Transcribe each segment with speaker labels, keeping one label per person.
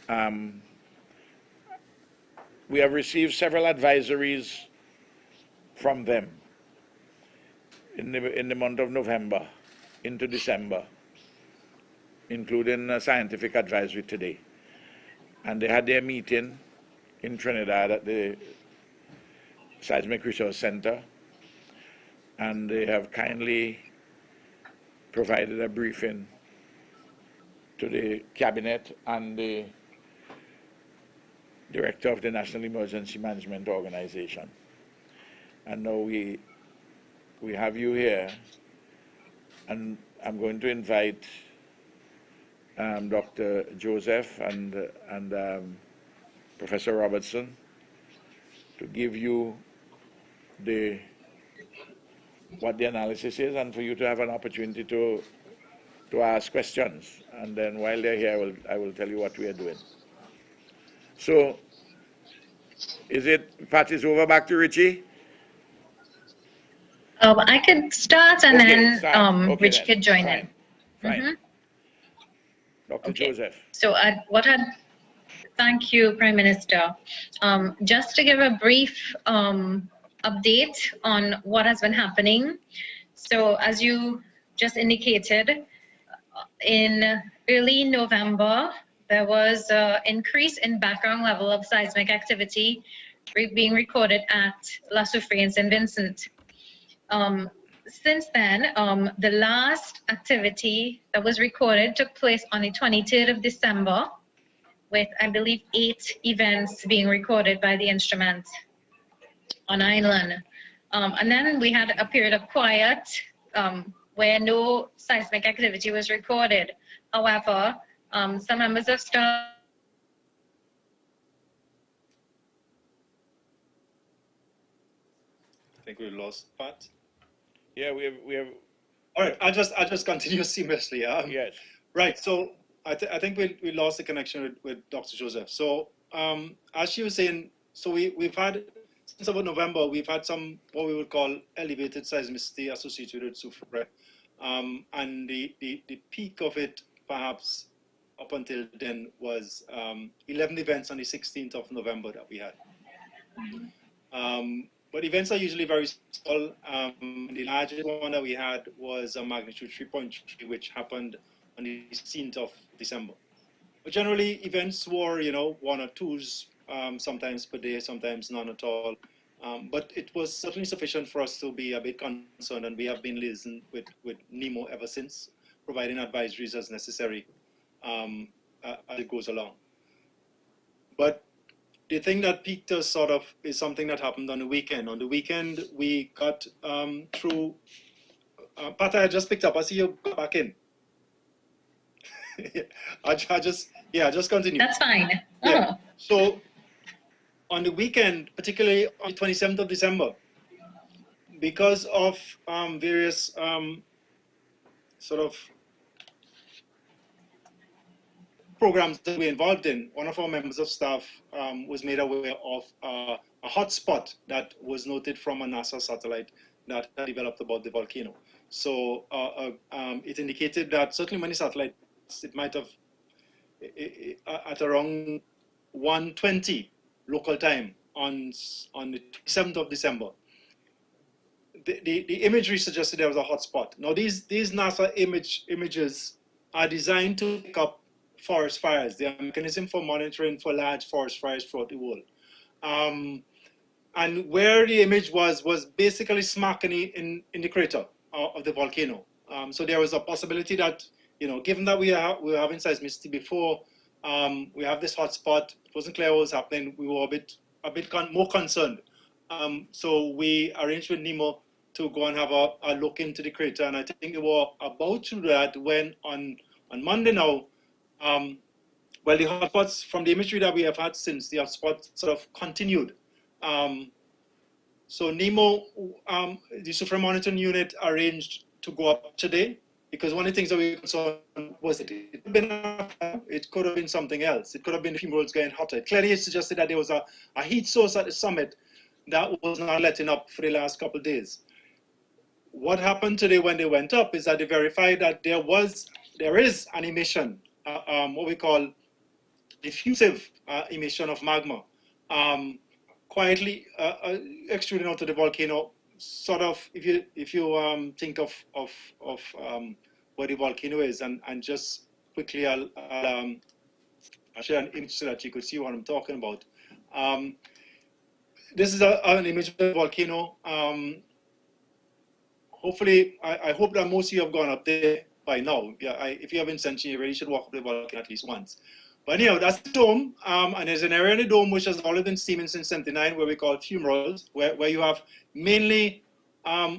Speaker 1: Um, we have received several advisories from them in the month of November into December, including a scientific advisory today. And they had their meeting in Trinidad at the Seismic Resource Center, and they have kindly provided a briefing to the cabinet and the director of the National Emergency Management Organization. And now we have you here, and I'm going to invite Dr. Joseph and Professor Robertson to give you what the analysis is, and for you to have an opportunity to ask questions. And then while they're here, I will tell you what we are doing. So, is it Patty's over? Back to Richie?
Speaker 2: I could start, and then
Speaker 1: Okay,
Speaker 2: Richie
Speaker 1: then.
Speaker 2: could join
Speaker 1: Fine.
Speaker 2: in.
Speaker 1: Fine. Dr.
Speaker 2: Okay.
Speaker 1: Joseph.
Speaker 2: So thank you, Prime Minister. Just to give a brief update on what has been happening. So as you just indicated, in early November, there was an increase in background level of seismic activity being recorded at La Soufriere and St. Vincent. Since then, the last activity that was recorded took place on the 23rd of December, with, I believe, 8 events being recorded by the instrument on island. And then we had a period of quiet where no seismic activity was recorded. However, some members of staff
Speaker 3: I think we lost Pat.
Speaker 1: Yeah, we have.
Speaker 3: All right, I'll just continue seamlessly.
Speaker 1: Yes.
Speaker 3: Right. So I think we lost the connection with Dr. Joseph. So as she was saying, so we've had since about November, we've had some what we would call elevated seismicity associated with Soufriere, and the peak of it perhaps up until then was 11 events on the 16th of November that we had. But events are usually very small. The largest one that we had was a magnitude 3.3, which happened on the 16th of December. But generally, events were, 1 or 2s, sometimes per day, sometimes none at all. But it was certainly sufficient for us to be a bit concerned, and we have been liaising with NEMO ever since, providing advisories as necessary as it goes along. But the thing that piqued us sort of is something that happened on the weekend. On the weekend, we got through. Pat, I just picked up. I see you go back in. I just continue.
Speaker 2: That's fine.
Speaker 3: Yeah. So on the weekend, particularly on the 27th of December, because of various sort of programs that we're involved in, one of our members of staff was made aware of a hotspot that was noted from a NASA satellite that had developed about the volcano. So it indicated that certainly many satellites, it might have, at around 1:20 local time on the 7th of December, the imagery suggested there was a hotspot. Now these NASA images are designed to pick up forest fires. They are a mechanism for monitoring for large forest fires throughout the world. And where the image was basically smack in the crater of the volcano. So there was a possibility that, given that we were having seismicity before, we have this hotspot. It wasn't clear what was happening. We were a bit more concerned. So we arranged with NEMO to go and have a look into the crater. And I think we were about to do that when on Monday now, well, the hotspots from the imagery that we have had since, the hotspots sort of continued. So NEMO, the Soufriere Monitoring Unit, arranged to go up today, because one of the things that we saw was it could have been something else. It could have been the fume roads getting hotter. Clearly, it suggested that there was a heat source at the summit that was not letting up for the last couple of days. What happened today when they went up is that they verified that there is an emission, what we call diffusive emission of magma quietly extruding out of the volcano. Sort of, if you think of what the volcano is, and just quickly I'll share an image so that you could see what I'm talking about. This is an image of the volcano. Hopefully, I hope that most of you have gone up there by now. Yeah, if you haven't, you really should walk up the volcano at least once. But anyhow, that's the dome, and there's an area in the dome which has already been steaming since '79, where we call fumaroles, where you have mainly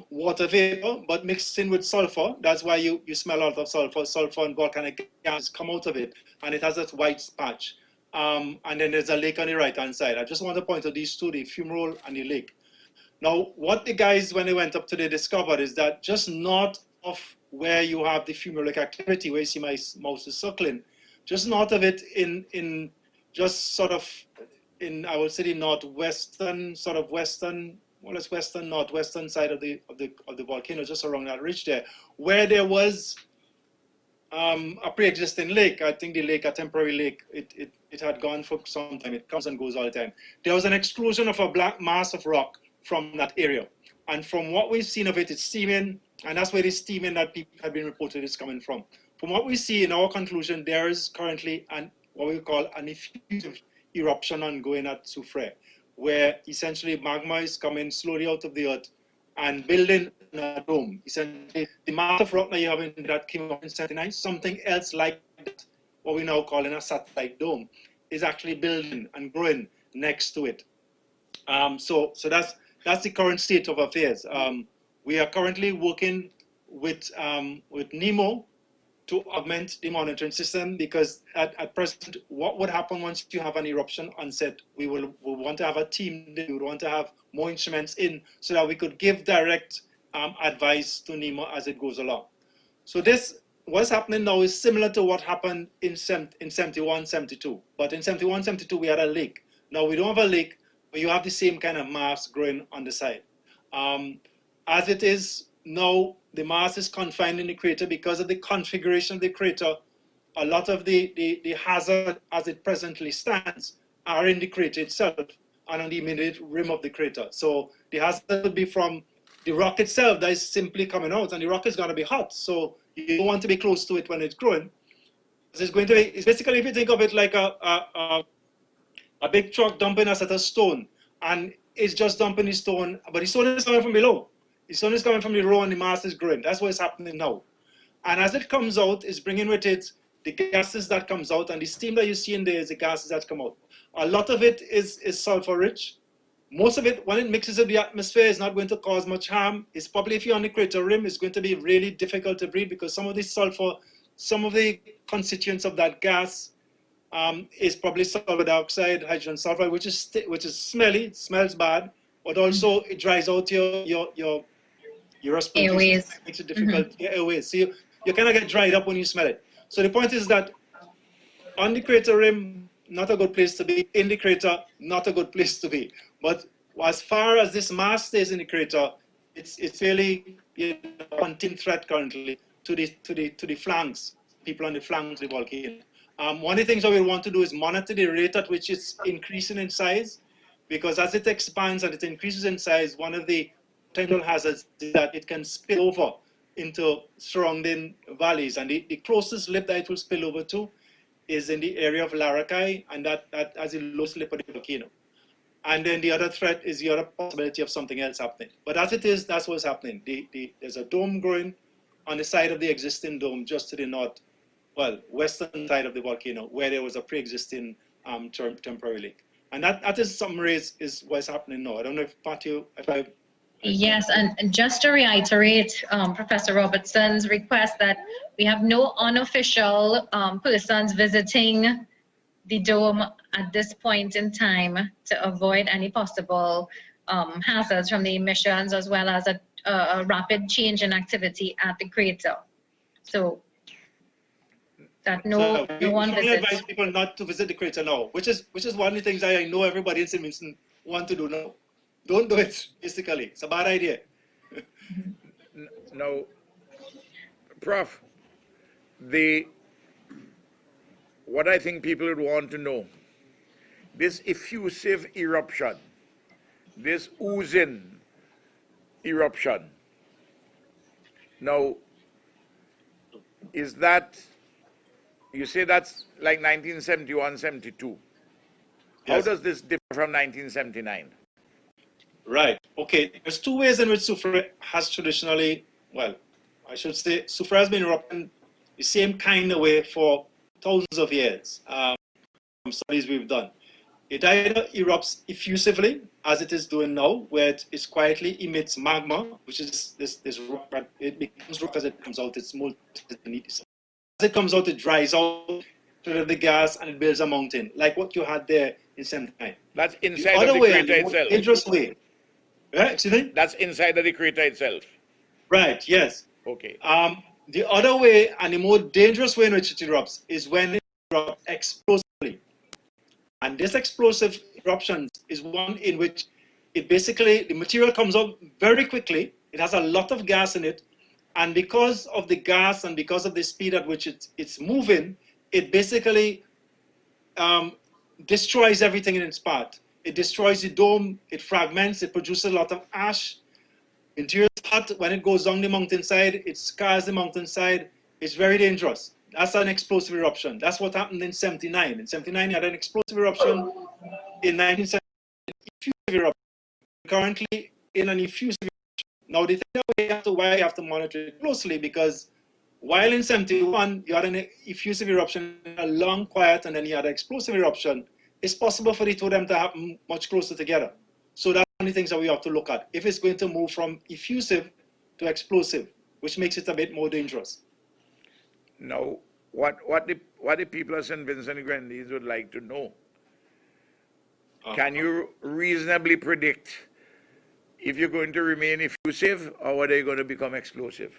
Speaker 3: water vapor, but mixed in with sulfur. That's why you smell a lot of sulfur. Sulfur and volcanic gas come out of it, and it has that white patch. And then there's a lake on the right-hand side. I just want to point out these two, the fumarole and the lake. Now, what the guys, when they went up to, they discovered is that just north of where you have the fumarolic activity, where you see my mouse is circling, just north of it, in just sort of in, I would say, the northwestern, sort of western, more or less western, northwestern side of the volcano, just around that ridge there, where there was a pre-existing lake. I think the lake, a temporary lake, it had gone for some time. It comes and goes all the time. There was an explosion of a black mass of rock from that area. And from what we've seen of it, it's steaming, and that's where the steaming that people have been reported is coming from. From what we see in our conclusion, there is currently what we call an effusive eruption ongoing at Soufriere, where essentially magma is coming slowly out of the earth and building a dome. Essentially, the mass of rock that you have in that came up in '79, something else like that, what we now call in a satellite dome, is actually building and growing next to it. So that's the current state of affairs. We are currently working with NEMO to augment the monitoring system, because at present, what would happen once you have an eruption onset? We will want to have a team, we would want to have more instruments in, so that we could give direct advice to NEMO as it goes along. So what's happening now is similar to what happened in 71, 72. But in 71, 72, we had a lake. Now we don't have a lake, but you have the same kind of mass growing on the side. As it is now, the mass is confined in the crater because of the configuration of the crater. A lot of the hazard as it presently stands are in the crater itself and on the immediate rim of the crater. So the hazard would be from the rock itself that is simply coming out, and the rock is going to be hot. So you don't want to be close to it when it's growing. It's going to be, it's basically, if you think of it like a big truck dumping a set of stone, and it's just dumping the stone, but the stone is coming from below. The stone is coming from the row and the mass is growing. That's what's happening now. And as it comes out, it's bringing with it the gases that comes out, and the steam that you see in there is the gases that come out. A lot of it is sulfur rich. Most of it, when it mixes in the atmosphere, is not going to cause much harm. It's probably, if you're on the crater rim, it's going to be really difficult to breathe, because some of the sulfur, some of the constituents of that gas is probably sulfur dioxide, hydrogen sulfide, which is smelly, it smells bad, but also it dries out your respiratory
Speaker 2: Airways.
Speaker 3: system, makes it difficult, your airways. So you kind of get dried up when you smell it. So the point is that on the crater rim, not a good place to be. In the crater, not a good place to be. But as far as this mass stays in the crater, it's really a continuing threat currently to the flanks, people on the flanks of the volcano. One of the things that we want to do is monitor the rate at which it's increasing in size, because as it expands and it increases in size, one of the potential hazards is that it can spill over into surrounding valleys. And the closest lip that it will spill over to is in the area of Larakai, and that has the lowest lip of the volcano. And then the other threat is the other possibility of something else happening. But as it is, that's what's happening. There's a dome growing on the side of the existing dome, just to the north, well, western side of the volcano, where there was a pre-existing temporary lake. And that is summary is what's happening now. I don't know if Patio,
Speaker 2: Yes, and just to reiterate Professor Robertson's request that we have no unofficial persons visiting the dome at this point in time to avoid any possible hazards from the emissions, as well as a rapid change in activity at the crater. So that no one
Speaker 3: visits. We advise
Speaker 2: visits.
Speaker 3: people not to visit the crater now, which is one of the things I know everybody in St. Vincent want to do now. Don't do it, basically. It's a bad idea.
Speaker 1: No, Prof, the what I think people would want to know, this effusive eruption, this oozing eruption, now, is that, you say that's like 1971, 72. How
Speaker 3: Yes.
Speaker 1: does this differ from 1979?
Speaker 3: Right. Okay. There's two ways in which Soufriere has traditionally, well, I should say, Soufriere has been erupting the same kind of way for thousands of years. From studies we've done, it either erupts effusively, as it is doing now, where it quietly emits magma, which is this rock, but it becomes rock as it comes out. It's molten beneath. As it comes out, it dries out the gas and it builds a mountain, like what you had there in 79.
Speaker 1: That's
Speaker 3: The
Speaker 1: inside of
Speaker 3: other
Speaker 1: the
Speaker 3: way,
Speaker 1: crater
Speaker 3: the more
Speaker 1: itself.
Speaker 3: dangerous way. Yeah, excuse me?
Speaker 1: That's inside of the crater itself.
Speaker 3: Right, yes.
Speaker 1: Okay.
Speaker 3: The other way, and the more dangerous way in which it erupts, is when it erupts explosively. And this explosive eruption is one in which it basically, the material comes out very quickly. It has a lot of gas in it. And because of the gas and because of the speed at which it's moving, it basically destroys everything in its path. It destroys the dome, it fragments, it produces a lot of ash. Interior is hot. When it goes down the mountainside, it scars the mountainside. It's very dangerous. That's an explosive eruption. That's what happened in 79. In 79, you had an explosive eruption. In 1970, effusive eruption. Currently in an effusive eruption. Now, the thing that why you have to monitor it closely, because while in 71, you had an effusive eruption, a long quiet, and then you had an explosive eruption, it's possible for the two of them to happen much closer together. So that's one of the things that we have to look at. If it's going to move from effusive to explosive, which makes it a bit more dangerous.
Speaker 1: Now, what the people of St. Vincent and Grenadines would like to know, can you reasonably predict if you're going to remain effusive or are they going to become explosive?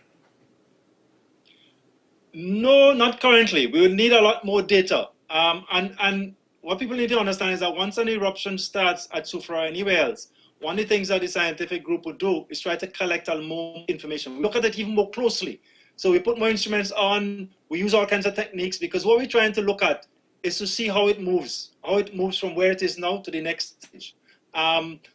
Speaker 3: No, not currently. We will need a lot more data. And what people need to understand is that once an eruption starts at Soufriere or anywhere else, one of the things that the scientific group will do is try to collect more information. We look at it even more closely. So we put more instruments on, we use all kinds of techniques, because what we're trying to look at is to see how it moves from where it is now to the next stage.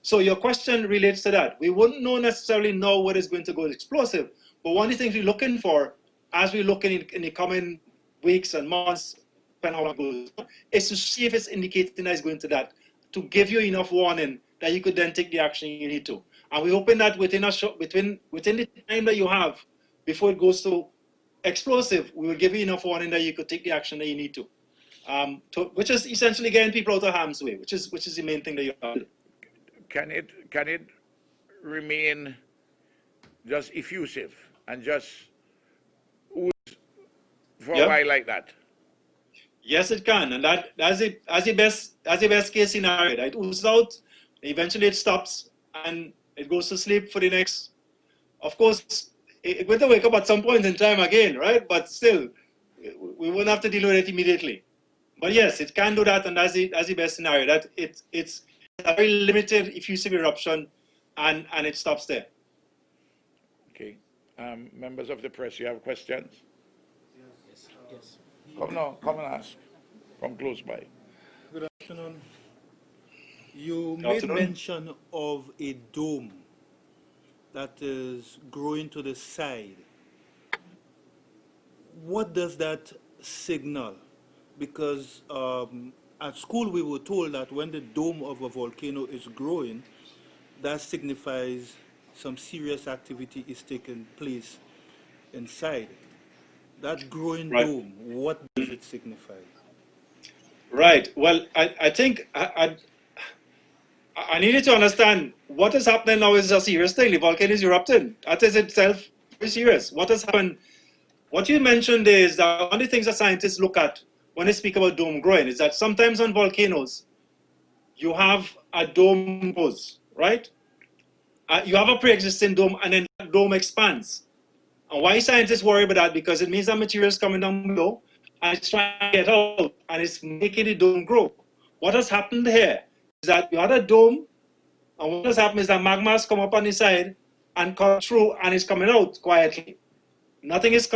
Speaker 3: So your question relates to that. We wouldn't necessarily know what is going to go explosive, but one of the things we're looking for, as we look in the coming weeks and months, depending on how it goes, is to see if it's indicating that it's going to that, to give you enough warning that you could then take the action you need to. And we're hoping that within the time that you have before it goes to explosive, we will give you enough warning that you could take the action that you need to, which is essentially getting people out of harm's way, which is the main thing that you have to do.
Speaker 1: Can it remain just effusive and just ooze for a while like that?
Speaker 3: Yes, it can, and that's the best case scenario. It oozes out, eventually it stops, and it goes to sleep for the next. Of course, it's going to wake up at some point in time again, right? But still, we won't have to deal with it immediately. But yes, it can do that, and that's the best scenario. That it's a very limited effusive eruption, and it stops there.
Speaker 1: Okay, members of the press, you have questions?
Speaker 4: Yes.
Speaker 1: Come and ask from close by.
Speaker 4: Good afternoon. You
Speaker 3: Good
Speaker 4: made
Speaker 3: afternoon.
Speaker 4: mention of a dome that is growing to the side. What does that signal? Because at school we were told that when the dome of a volcano is growing, that signifies some serious activity is taking place inside. That growing
Speaker 3: Right.
Speaker 4: dome, what does it signify?
Speaker 3: Right. Well, I think I needed to understand what is happening now is a serious thing. The volcano is erupting. That is itself very serious. What has happened? What you mentioned is that one of the things that scientists look at when they speak about dome growing is that sometimes on volcanoes, you have a dome goes, right? You have a pre-existing dome and then that dome expands. And why scientists worry about that? Because it means that material is coming down below and it's trying to get out and it's making the dome grow. What has happened here is that you had a dome, and what has happened is that magma has come up on the side and come through and it's coming out quietly. Nothing is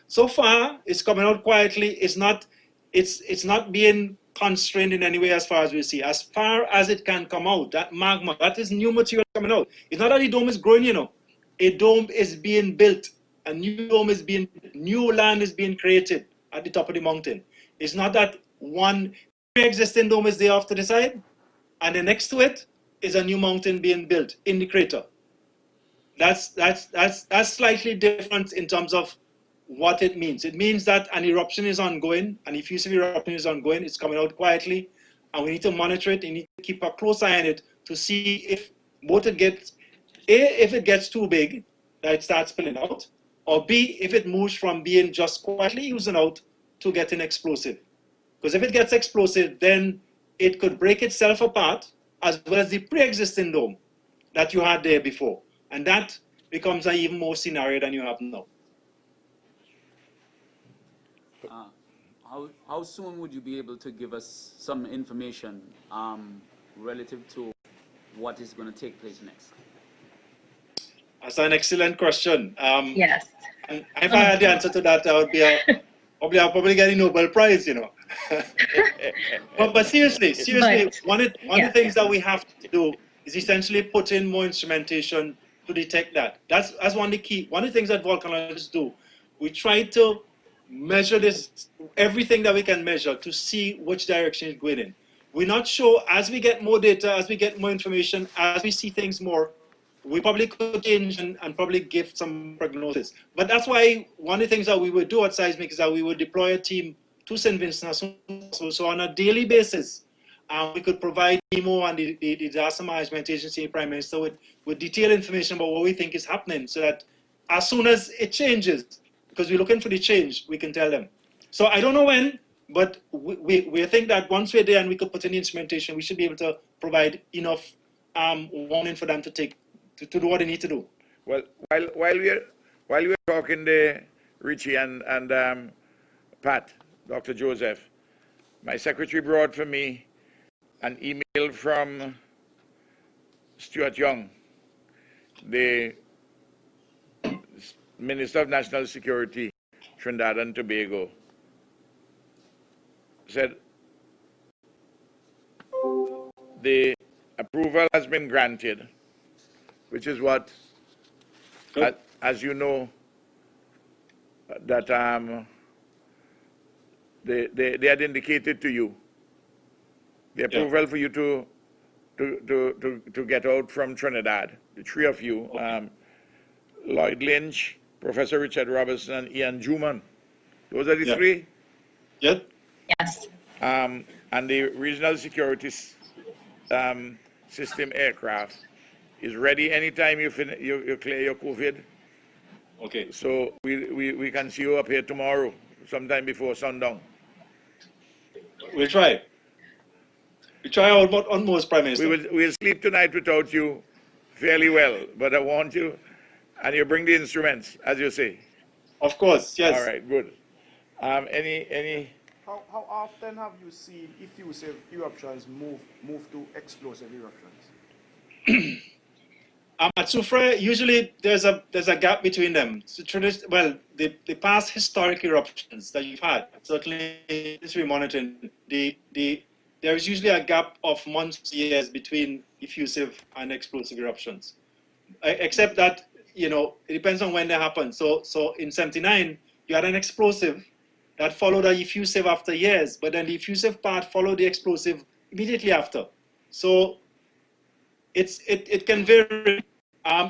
Speaker 3: so far it's coming out quietly. It's not it's not being constrained in any way as far as we see. As far as it can come out, that magma, that is new material coming out. It's not that the dome is growing, you know. A dome is being built. A new dome is being, new land is being created at the top of the mountain. It's not that one pre-existing dome is there off to the side, and the next to it is a new mountain being built in the crater. That's slightly different in terms of what it means. It means that an eruption is ongoing, an effusive eruption is ongoing, it's coming out quietly, and we need to monitor it, and need to keep a close eye on it to see if both it gets, A, if it gets too big, that it starts spilling out, or B, if it moves from being just quietly oozing out to getting explosive. Because if it gets explosive, then it could break itself apart, as well as the pre-existing dome that you had there before. And that becomes an even more scenario than you have now.
Speaker 5: How soon would you be able to give us some information relative to what is going to take place next?
Speaker 3: That's an excellent question.
Speaker 2: Yes.
Speaker 3: And if I had the answer to that, I would be I'll probably get a Nobel Prize, you know. but seriously, one of the things that we have to do is essentially put in more instrumentation to detect that. That's one of the key. One of the things that volcanologists do, we try to measure this, everything that we can measure, to see which direction it's going in. We're not sure, as we get more data, as we get more information, as we see things more, we probably could change and probably give some prognosis. But that's why one of the things that we would do at Seismic is that we would deploy a team to St. Vincent. So on a daily basis, we could provide NEMO and the Disaster Management Agency, Prime Minister, with detailed information about what we think is happening, so that as soon as it changes, because we're looking for the change, we can tell them. So I don't know when, but we think that once we're there and we could put in the instrumentation, we should be able to provide enough warning for them to do what they need to do.
Speaker 1: Well, while we're talking there, Richie and Pat, Dr. Joseph, my secretary brought for me an email from Stuart Young, the Minister of National Security, Trinidad and Tobago. Said the approval has been granted, which is what, as you know, that they had indicated to you the approval for you to get out from Trinidad, the three of you, Lloyd Lynch, Professor Richard Robertson, and Ian Juman. Those are the three?
Speaker 3: Yep.
Speaker 2: Yes.
Speaker 1: And the regional security system aircraft is ready anytime you clear your COVID.
Speaker 3: Okay.
Speaker 1: So we can see you up here tomorrow, sometime before sundown.
Speaker 3: We'll try. We try our utmost, Prime Minister.
Speaker 1: We'll sleep tonight without you fairly well, but I want you, and you bring the instruments, as you say.
Speaker 3: Of course, yes.
Speaker 1: All right, good. Any?
Speaker 6: How often have you seen effusive eruptions move to explosive eruptions?
Speaker 3: At Soufriere, usually there's a gap between them. So the past historic eruptions that you've had, certainly history monitoring, there is usually a gap of months, years between effusive and explosive eruptions. Except that, it depends on when they happen. So in 79, you had an explosive that followed an effusive after years, but then the effusive part followed the explosive immediately after. So it can vary.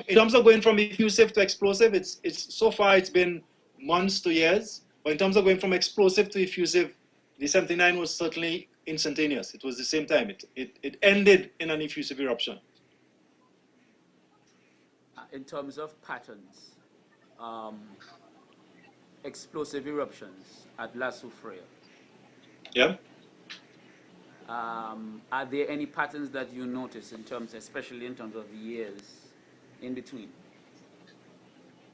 Speaker 3: In terms of going from effusive to explosive, it's so far it's been months to years. But in terms of going from explosive to effusive, the 79 was certainly instantaneous. It was the same time. It ended in an effusive eruption.
Speaker 5: In terms of patterns, explosive eruptions at La Soufriere.
Speaker 3: Yeah.
Speaker 5: Are there any patterns that you notice especially in terms of the years in between?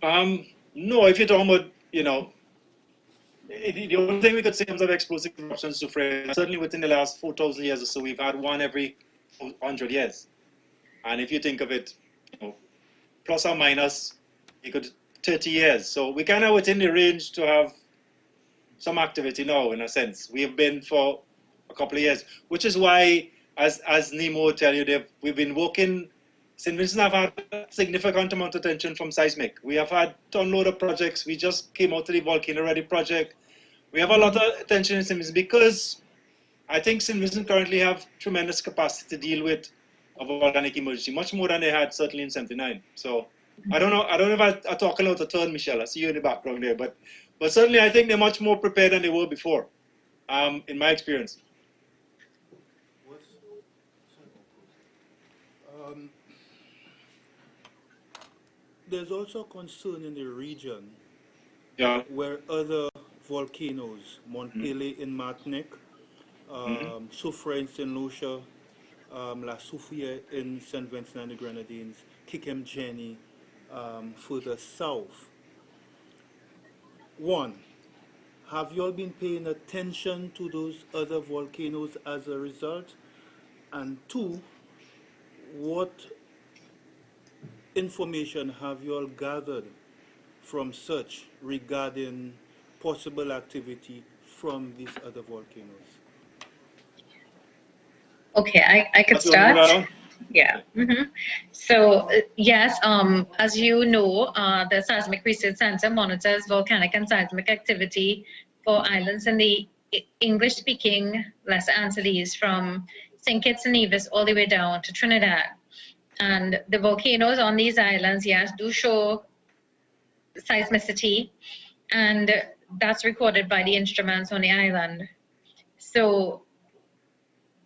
Speaker 3: No, if you're talking about, the only thing we could say in terms of explosive eruptions, certainly within the last 4,000 years or so, we've had one every 100 years. And if you think of it, plus or minus, you could 30 years. So we kind of within the range to have some activity now, in a sense. We have been for a couple of years, which is why, as Nemo will tell you, we've been working. St. Vincent have had a significant amount of attention from Seismic. We have had download of projects. We just came out to the Volcano Ready project. We have a lot of attention in St. Vincent because I think St. Vincent currently have tremendous capacity to deal with a volcanic emergency, much more than they had certainly in '79. So I don't know if I talk a lot of turn, Michelle. I see you in the background there, but certainly I think they're much more prepared than they were before, in my experience.
Speaker 4: There's also concern in the region
Speaker 3: Yeah.
Speaker 4: where other volcanoes, Montpellier in Martinique, Soufriere in St. Lucia, La Soufriere in St. Vincent and the Grenadines, Kikemjeni further south. One, have you all been paying attention to those other volcanoes as a result? And two, what information have you all gathered from such regarding possible activity from these other volcanoes?
Speaker 2: Okay, I could start. Yeah. So yes, as you know, the Seismic Research Center monitors volcanic and seismic activity for islands in the English-speaking Lesser Antilles, from St. Kitts and Nevis all the way down to Trinidad. And the volcanoes on these islands, yes, do show seismicity, and that's recorded by the instruments on the island. So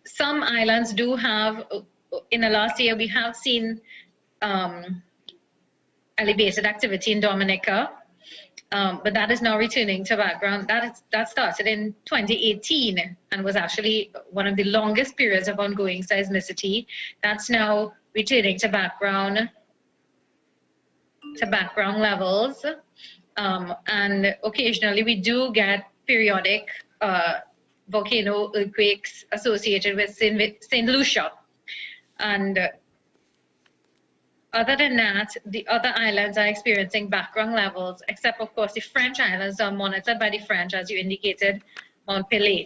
Speaker 2: some islands do have, in the last year, we have seen elevated activity in Dominica, but that is now returning to background. That started in 2018 and was actually one of the longest periods of ongoing seismicity. That's now returning to background levels, and occasionally we do get periodic volcano earthquakes associated with St. Lucia. And other than that, the other islands are experiencing background levels, except of course the French islands are monitored by the French, as you indicated, Montpellier.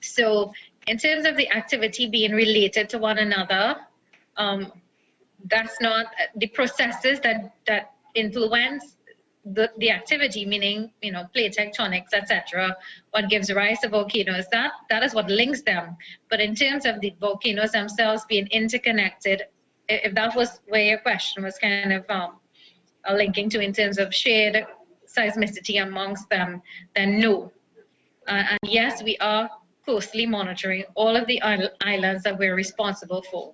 Speaker 2: So in terms of the activity being related to one another, that's not the processes that influence the activity, meaning, plate tectonics, etc. What gives rise to volcanoes, that is what links them. But in terms of the volcanoes themselves being interconnected, if that was where your question was kind of linking to in terms of shared seismicity amongst them, then no. And yes, we are closely monitoring all of the islands that we're responsible for.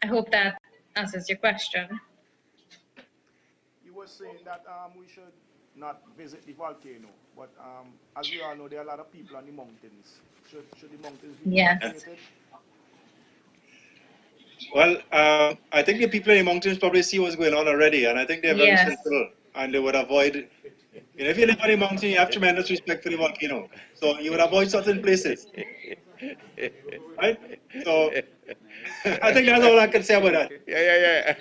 Speaker 2: I hope that answers your question.
Speaker 6: You were saying that we should not visit the volcano, but as we all know, there are a lot of people on the mountains. Should the mountains be evacuated?
Speaker 3: Well, I think the people in the mountains probably see what's going on already, and I think they're very sensible, and they would avoid. If you live on the mountain, you have tremendous respect for the volcano, so you would avoid certain places, right? So I think that's all I can say about that.
Speaker 1: Yeah.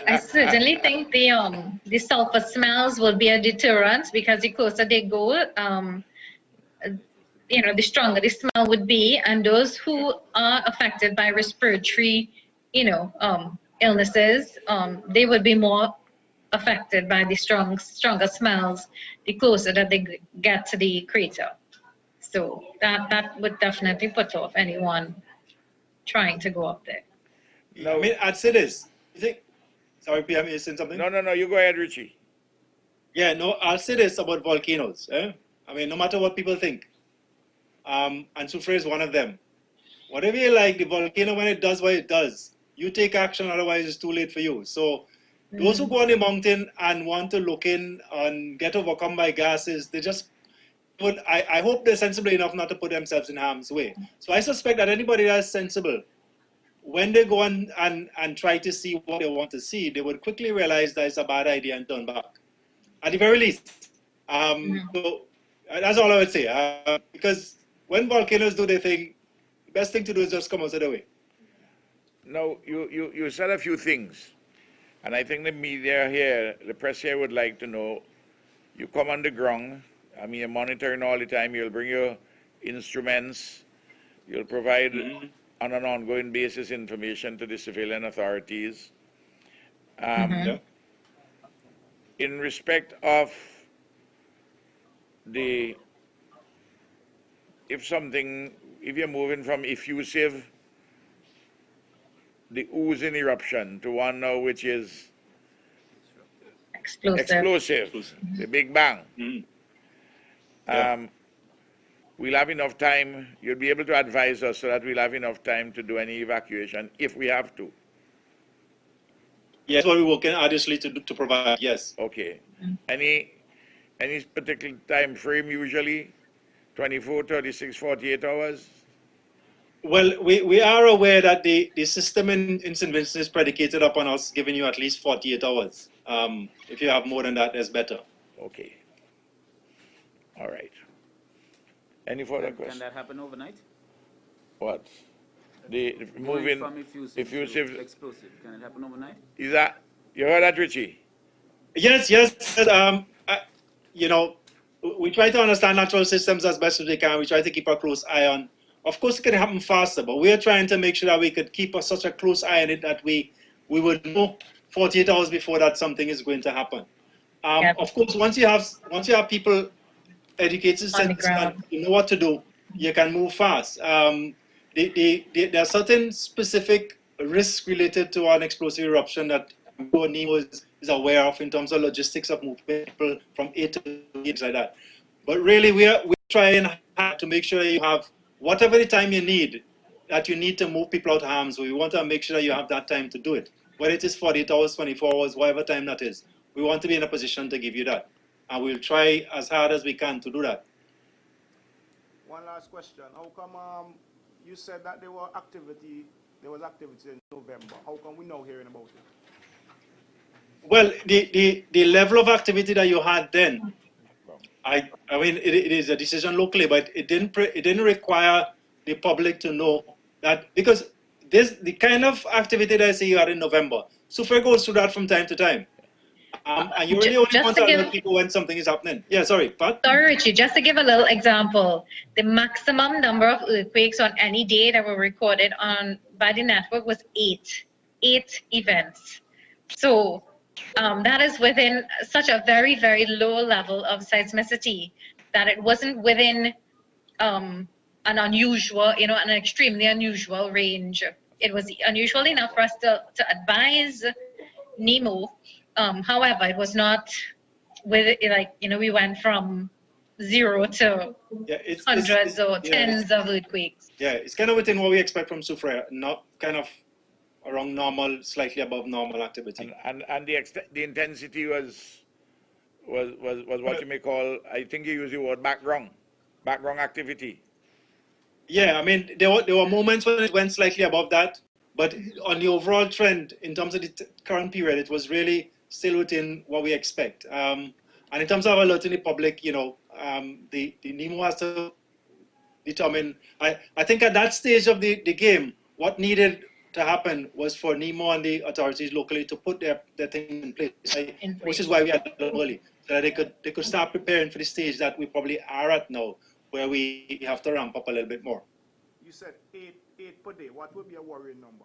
Speaker 2: I certainly think the sulfur smells will be a deterrent, because the closer they go, the stronger the smell would be, and those who are affected by respiratory, illnesses, they would be more affected by the stronger smells the closer that they get to the crater. So that would definitely put off anyone trying to go up there.
Speaker 3: No. I mean, I'd say this. You think? Sorry, PM, you saying something?
Speaker 1: No. You go ahead, Richie.
Speaker 3: Yeah, no, I'll say this about volcanoes. I mean, no matter what people think, and Soufriere is one of them. Whatever you like, the volcano, when it does what it does, you take action, otherwise it's too late for you. So those who go on the mountain and want to look in and get overcome by gases, they just would, I hope they're sensible enough not to put themselves in harm's way. So I suspect that anybody that's sensible, when they go on and try to see what they want to see, they would quickly realize that it's a bad idea and turn back. At the very least. So that's all I would say. Because when volcanoes do their thing, the best thing to do is just come out of the way.
Speaker 1: No, you said a few things, and I think the media here, the press here, would like to know you come on the ground. I mean, you're monitoring all the time. You'll bring your instruments. You'll provide on an ongoing basis information to the civilian authorities.
Speaker 3: Yeah.
Speaker 1: In respect of the, if you're moving from effusive, the oozing eruption, to one now which is explosive, the Big Bang. We'll have enough time. You'll be able to advise us so that we'll have enough time to do any evacuation if we have to.
Speaker 3: Yes, what we're working arduously to provide. Yes.
Speaker 1: Okay. Any particular time frame usually? 24, 36, 48 hours?
Speaker 3: Well, we are aware that the system in St. Vincent is predicated upon us giving you at least 48 hours. If you have more than that, that's better.
Speaker 1: Okay. All right. Any further
Speaker 5: Can
Speaker 1: questions?
Speaker 5: that happen overnight?
Speaker 1: What? The
Speaker 5: Going
Speaker 1: moving
Speaker 5: from effusive to explosive. Can it happen overnight?
Speaker 1: is that, you heard that, Richie?
Speaker 3: Yes. You know, we try to understand natural systems as best as we can. We try to keep a close eye on. Of course, it can happen faster, but we are trying to make sure that we could keep such a close eye on it that we would know 48 hours before that something is going to happen. Of course, once you have people educated,
Speaker 2: On the ground.
Speaker 3: you know what to do, you can move fast. There are certain specific risks related to an explosive eruption that NEMO is aware of in terms of logistics of moving people from A to B, things like that. But really, we're trying hard to make sure you have whatever the time you need to move people out of harm's way. We want to make sure that you have that time to do it. Whether it is 48 hours, 24 hours, whatever time that is, we want to be in a position to give you that. And we'll try as hard as we can to do that.
Speaker 6: One last question. How come you said that there was activity in November? How come we're now hearing about it?
Speaker 3: Well, the level of activity that you had then, I mean, it is a decision locally, but it didn't require the public to know that, because the kind of activity that I see you had in November, Soufriere goes through that from time to time. And you really only want to alert people when something is happening. Yeah, sorry, Pat?
Speaker 2: Sorry, Richie, just to give a little example, the maximum number of earthquakes on any day that were recorded by the network was 8 events. So that is within such a very, very low level of seismicity that it wasn't within an unusual, an extremely unusual range. It was unusual enough for us to advise NEMO. However, it was not with we went from 0 to hundreds or tens of earthquakes.
Speaker 3: Yeah, it's kind of within what we expect from Soufriere, not kind of around normal, slightly above normal activity.
Speaker 1: And the intensity was what you may call, I think you use the word background activity.
Speaker 3: Yeah, I mean, there were moments when it went slightly above that, but on the overall trend, in terms of the current period, it was really still within what we expect. And in terms of alerting the public, the NEMO has to determine. I think at that stage of the game, what needed to happen was for NEMO and the authorities locally to put their things in place, which is why we had done early, so that they could start preparing for the stage that we probably are at now, where we have to ramp up a little bit more.
Speaker 6: You said 8 per day. What would be a worrying number?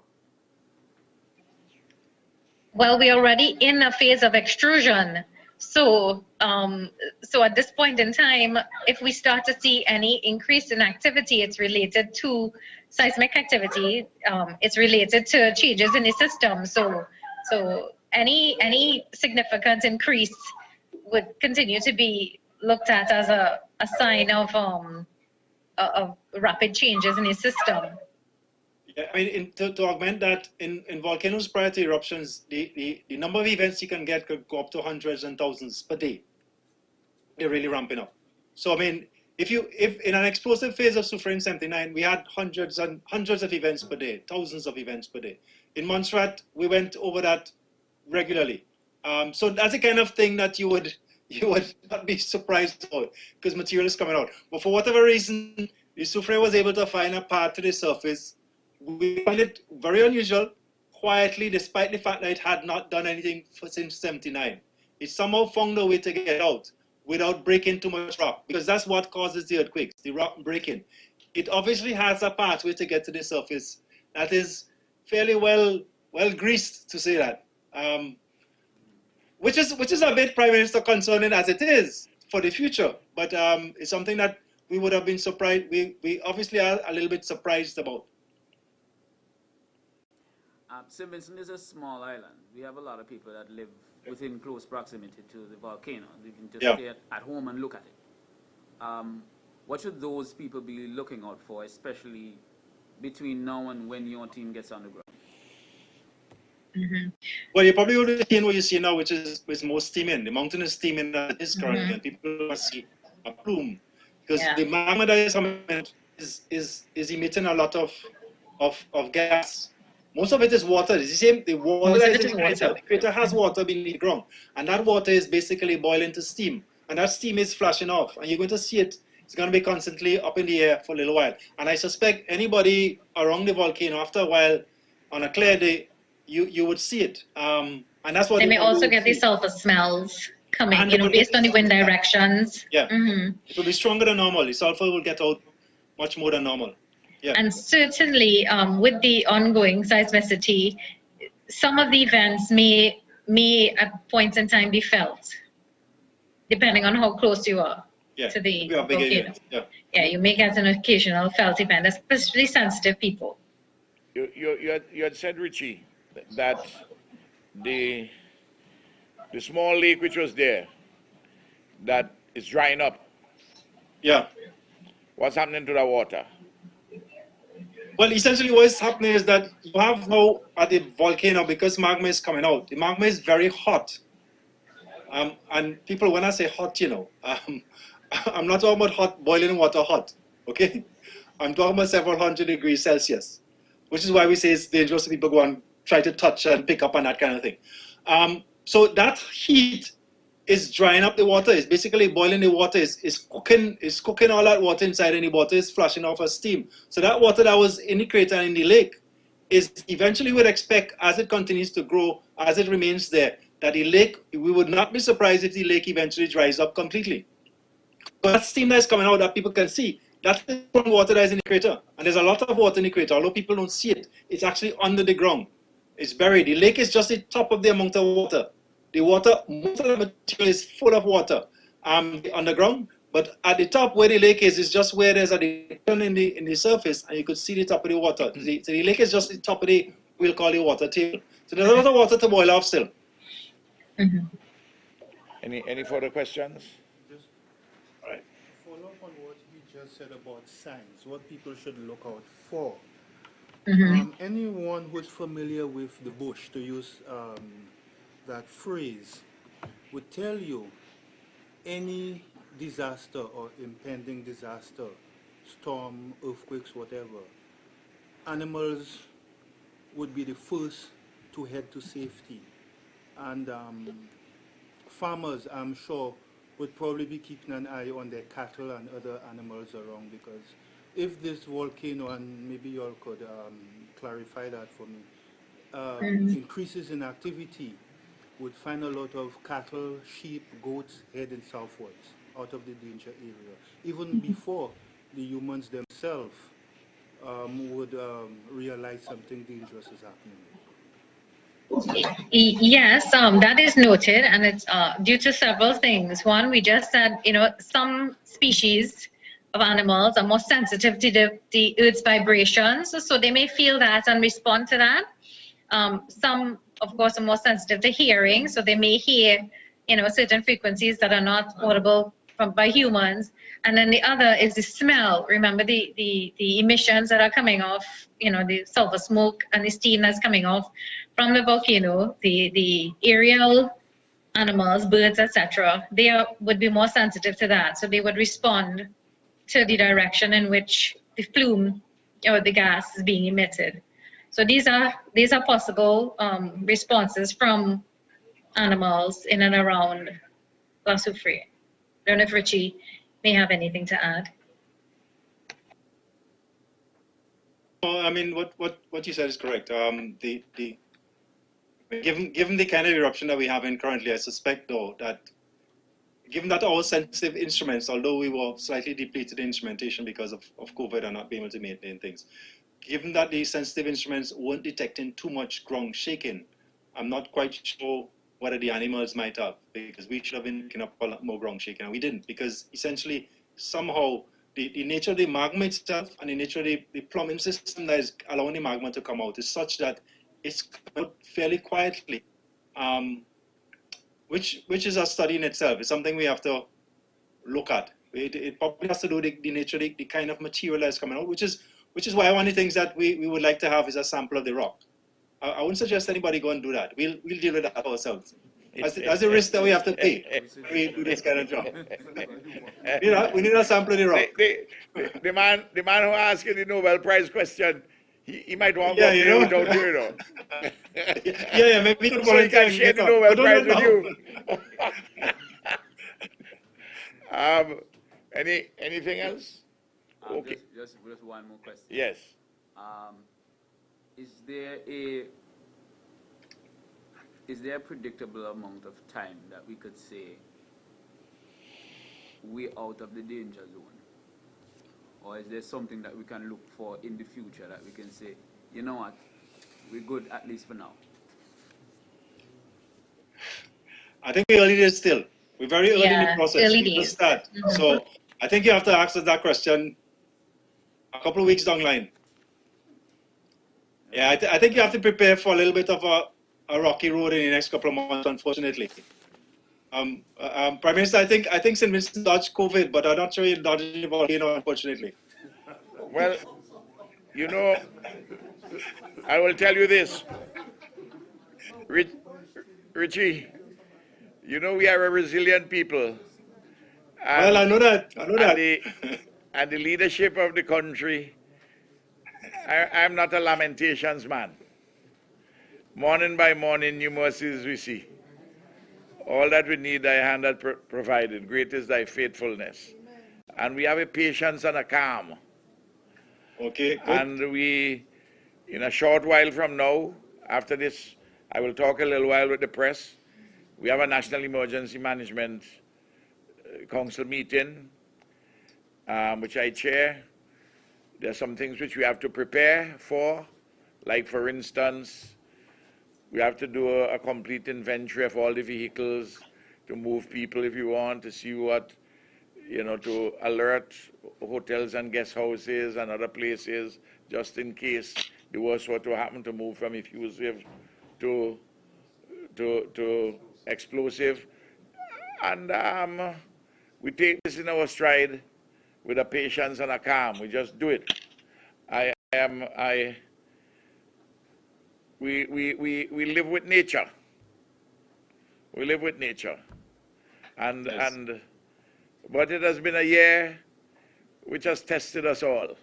Speaker 2: Well, we're already in a phase of extrusion. So at this point in time, if we start to see any increase in activity, it's related to seismic activity. It's related to changes in the system. So any significant increase would continue to be looked at as a sign of rapid changes in the system.
Speaker 3: Yeah, I mean, to augment that, in volcanoes prior to eruptions, the number of events you can get could go up to hundreds and thousands per day. They're really ramping up. So I mean, if in an explosive phase of Soufriere in 79, we had hundreds of events per day, thousands of events per day. In Montserrat, we went over that regularly. So that's the kind of thing that you would not be surprised about, because material is coming out. But for whatever reason, the Soufriere was able to find a path to the surface. We find it very unusual, quietly, despite the fact that it had not done anything since 79. It somehow found a way to get out without breaking too much rock, because that's what causes the earthquakes, the rock breaking. It obviously has a pathway to get to the surface that is fairly well greased, to say that, which is a bit, Prime Minister, concerning as it is for the future. But it's something that we would have been surprised. We obviously are a little bit surprised about.
Speaker 5: St. Vincent is a small island. We have a lot of people that live within close proximity to the volcano. They can just stay at home and look at it. What should those people be looking out for, especially between now and when your team gets on the ground?
Speaker 2: Mm-hmm.
Speaker 3: Well, you probably would have seen what you see now, which is more steaming. The mountain is steaming as it is currently, and people must see a plume, because the magma that is coming is emitting a lot of gas. Most of it is water. It's the same. The water that is in the crater. The crater has water beneath the ground, and that water is basically boiling to steam, and that steam is flashing off, and you're going to see it. It's going to be constantly up in the air for a little while, and I suspect anybody around the volcano, after a while, on a clear day, you would see it, and that's what
Speaker 2: they may also get the sulfur smells coming, based on the wind directions.
Speaker 3: Yeah, it will be stronger than normal. The sulfur will get out much more than normal. Yeah.
Speaker 2: And certainly, with the ongoing seismicity, some of the events may at points in time be felt, depending on how close you are to the volcano. Yeah, you may get an occasional felt event, especially sensitive people.
Speaker 1: You had said, Richie, that the small lake which was there, that is drying up.
Speaker 3: Yeah.
Speaker 1: What's happening to the water?
Speaker 3: Well, essentially what's happening is that you have now at the volcano, because magma is coming out, the magma is very hot. And people, when I say hot, I'm not talking about hot, boiling water hot, okay? I'm talking about several hundred degrees Celsius, which is why we say it's dangerous for people to go and try to touch and pick up on that kind of thing. So that heat is drying up the water. It's basically boiling the water. Is cooking all that water inside, and the water is flushing off as steam. So that water that was in the crater and in the lake is eventually, would expect, as it continues to grow, as it remains there, that the lake, we would not be surprised if the lake eventually dries up completely. But that steam that is coming out that people can see, that's the water that is in the crater. And there's a lot of water in the crater. Although people don't see it, it's actually under the ground. It's buried. The lake is just the top of the amount of water. The water, most of the material is full of water underground, but at the top where the lake is just where there's a depression in the surface, and you could see the top of the water. So the lake is just the top of the, we'll call it, water table. So there's a lot of water to boil off still.
Speaker 2: Mm-hmm.
Speaker 1: Any further questions?
Speaker 4: Just follow up on what he just said about signs, what people should look out for. Anyone who's familiar with the bush, to use that phrase, would tell you any disaster or impending disaster, storm, earthquakes, whatever, animals would be the first to head to safety. And farmers, I'm sure, would probably be keeping an eye on their cattle and other animals around, because if this volcano, and maybe you all could clarify that for me, increases in activity, would find a lot of cattle, sheep, goats heading southwards out of the danger area, even before the humans themselves would realize something dangerous is happening.
Speaker 2: Yes, that is noted, and it's due to several things. One, we just said, some species of animals are more sensitive to the Earth's vibrations, so they may feel that and respond to that. Some, of course, are more sensitive to hearing, so they may hear, certain frequencies that are not audible by humans. And then the other is the smell. Remember the emissions that are coming off, the sulfur smoke and the steam that's coming off from the volcano. The aerial animals, birds, etc., would be more sensitive to that, so they would respond to the direction in which the plume or the gas is being emitted. So these are possible responses from animals in and around La Soufriere. I don't know if Richie may have anything to add.
Speaker 3: I mean, what you said is correct. Given the kind of eruption that we have in currently, I suspect though that given that our sensitive instruments, although we were slightly depleted in instrumentation because of COVID and not being able to maintain things, given that the sensitive instruments weren't detecting too much ground shaking, I'm not quite sure whether the animals might have, because we should have been picking up a lot more ground shaking, and we didn't, because essentially somehow the nature of the magma itself and the nature of the plumbing system that is allowing the magma to come out is such that it's come out fairly quietly, which is a study in itself. It's something we have to look at. It probably has to do with the nature of the kind of material that's coming out, which is why one of the things that we would like to have is a sample of the rock. I wouldn't suggest anybody go and do that. We'll deal with that ourselves. That's a risk that we have to pay. We do this kind of job. We need a sample of the rock.
Speaker 1: The man who asked you the Nobel Prize question, he might want to go there without you,
Speaker 3: Yeah, maybe he could
Speaker 1: so he can share the Nobel Prize with you. Anything else? Okay.
Speaker 5: Just one more question.
Speaker 1: Yes.
Speaker 5: Is there a predictable amount of time that we could say we're out of the danger zone? Or is there something that we can look for in the future that we can say, you know what, we're good at least for now?
Speaker 3: I think we're early days still. We're very early in the process.
Speaker 2: Early
Speaker 3: We
Speaker 2: days.
Speaker 3: just start. So I think you have to ask us that question a couple of weeks down the line. Yeah, I think you have to prepare for a little bit of a rocky road in the next couple of months, unfortunately. Prime Minister, I think St. Vincent dodged COVID, but I'm not sure he dodged the volcano, unfortunately.
Speaker 1: Well, I will tell you this. Richie, we are a resilient people.
Speaker 3: Well, I know that.
Speaker 1: And the leadership of the country, I'm not a lamentations man. Morning by morning, new mercies we see. All that we need, thy hand hath provided. Great is thy faithfulness. And we have a patience and a calm.
Speaker 3: Okay, good.
Speaker 1: And we, in a short while from now, after this, I will talk a little while with the press. We have a National Emergency Management Council meeting, which I chair. There are some things which we have to prepare for, like, for instance, we have to do a complete inventory of all the vehicles, to move people if you want, to see what, to alert hotels and guest houses and other places, just in case the worst were to happen, to move from effusive to explosive. And we take this in our stride with a patience and a calm. We just do it. We live with nature. We live with nature. But it has been a year which has tested us all.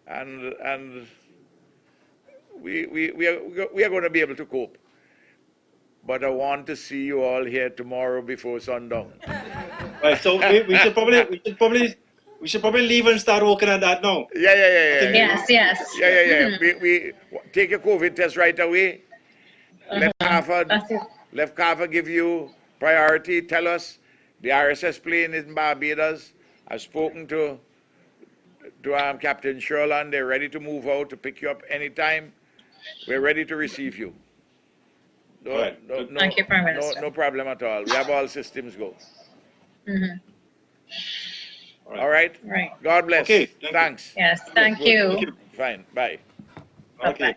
Speaker 1: And we are going to be able to cope. But I want to see you all here tomorrow before sundown.
Speaker 3: Right, so we should probably leave and start working on that now.
Speaker 1: Yeah.
Speaker 2: Yes.
Speaker 1: Yeah. We take a COVID test right away. Let CAFA give you priority. Tell us the RSS plane is in Barbados. I've spoken to Captain Sherland. They're ready to move out to pick you up anytime. We're ready to receive you.
Speaker 2: Thank you, Prime Minister.
Speaker 1: No problem at all. We have all systems go.
Speaker 2: Mm-hmm.
Speaker 1: All right?
Speaker 2: Right.
Speaker 1: God bless.
Speaker 3: Okay.
Speaker 1: Thanks.
Speaker 2: Yes, thank you.
Speaker 1: Fine. Bye.
Speaker 3: Okay.